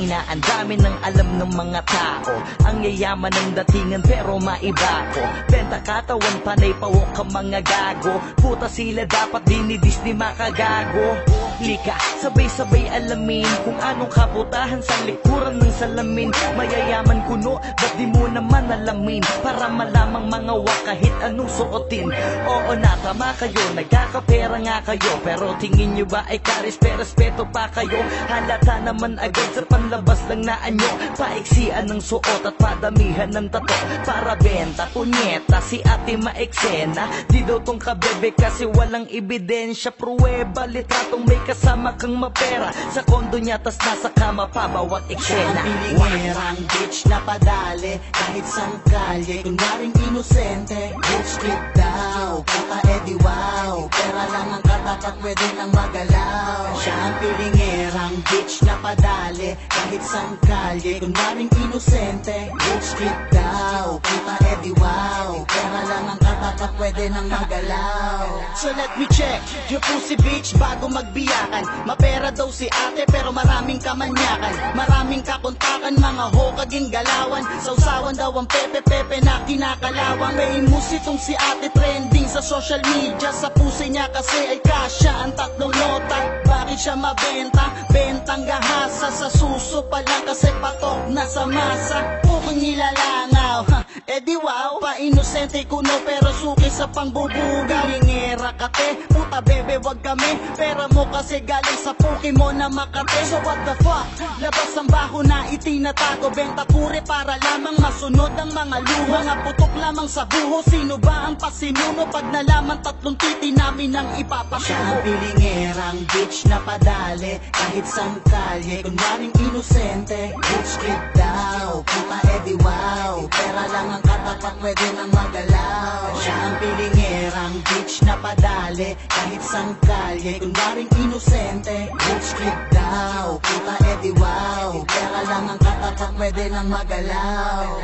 na ang dami ng alam ng mga tao. Ang yayaman ng datingan pero maiba ko. Benta katawan, panay pawok ka mga gago. Puta sila dapat dinidis ni makagago. Lika, sabay-sabay alamin kung anong kabutahan sa likuran ng salamin. Mayayaman kuno, ba't di mo naman alamin? Para malamang mga wak kahit anong suotin. Oo na, tama kayo, nagkakapera nga kayo. Pero tingin nyo ba ay karespeto pa kayo? Halata naman agad sa panlabas lang na anyo. Paiksian ng suot at padamihan ng tato. Para benta, punyeta, si ate maeksena. Di daw tong kabebe kasi walang ebidensya. Pruweba, litratong may kasama kang mapera. Sa kondo niya tas nasa kama pa bawat eksena. Pilingerang bitch na padali kahit sang kalye. Kunwaring inosente, bitch kid daw. Puta edi wow, pera lang ang katapat pwede nang magalaw. Siya ang pilingerang bitch na padali kahit sang kalye. Kunwaring inosente, bitch kid daw. Puta edi wow, pera lang ang katapat pwede nang magalaw. So let me check your pussy bitch bago magbiyakan. Mapera daw si ate pero maraming kamanyakan. Maraming kakontakan, mga hokaging galawan. Sausawan daw ang pepe-pepe na kinakalawang. Famous itong si ate, trending sa social media. Sa pusi niya kasi ay kasya ang tatlong nota. Bakit siya mabenta? Bentang gahasa. Sa suso pa lang kasi patok na sa masa. Pukong nilalangaw, edi wow. Pa-inosente kuno pero suki sa pangbubugaw. Lingera kate, puta bebe wag kami. Pera mo kasi galing sa puki mo na Makate. So what the fuck? Labas ang baho na itinatago. Benta pure para lamang masunod ang mga luha. Mga putok lamang sa buho. Sino ba ang pasinuno? Pag nalaman tatlong titi namin ang ipapasuko. Siya ang pilingerang bitch na padali kahit sang kalye. Kunwaring inosente, bitch kid daw. Puta edi wow, pera lang ang katapat pwede nang magalaw. Siya ang pilingerang bitch na padali kahit sang kalye. Kunwaring inosente, bitch kid daw. Puta edi wow, pera lang ang katapat pwede nang magalaw.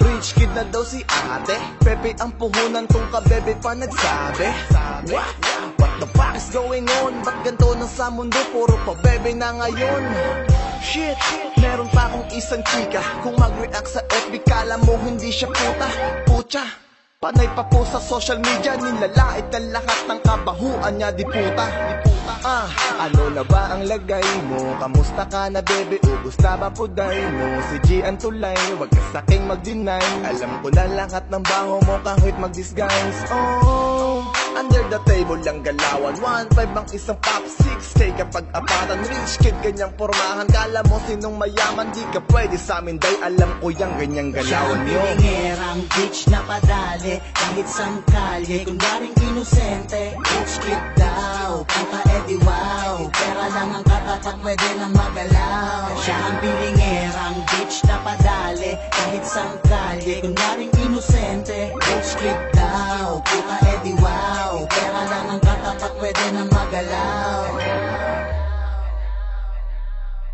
Rich kid na daw si ate. Pepe ang puhunan tong kabebe pa nagsabi. What the fuck is going on? Ba't ganito na sa mundo? Puro pa bebe na ngayon. Shit, meron pa akong isang chika. Kung mag-react sa FB kala mo hindi siya puta. Pucha, panay pa po sa social media. Nilalait na lahat ng kabahuan niya di puta. Ano na ba ang lagay mo? Kamusta ka na bebe? Ubus na ba puday mo? Si Gian tulay, wag ka saking mag-deny. Alam ko na lahat ng baho mo kahit mag-disguise. Oh, under the table lang galawan. 1.5 ang isang pop, 6K kapag apatan. Rich kid ganyang pormahan. Kala mo sinong mayaman? Di ka pwede sa amin dahil alam ko yung ganyang galawan nyo. Pilingerang bitch na padali kahit sang kalye. Kunwaring inosente, bitch kid daw. Puta edi wow, pera lang ang katapat pwede nang magalaw. Siya ang pilingerang bitch na padali kahit sang kalye. Kunwaring inosente, bitch kid daw. Puta edi wow, pera lang ang katapat pwede nang magalaw.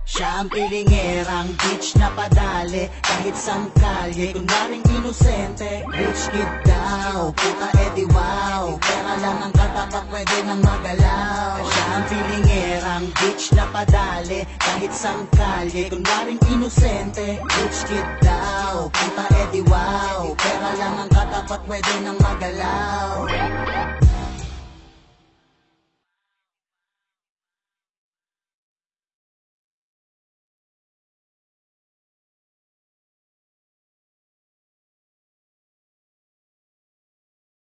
Siya ang pilingerang bitch na padali kahit sang kalye. Kunwaring inosente, bitch kid daw. Puta edi wow, pera lang ang katapat pwede nang magalaw. Siya ang pilingerang bitch na padali kahit sang kalye. Kunwaring inosente, bitch kid daw. Puta edi wow, pera lang ang katapat pwede nang magalaw.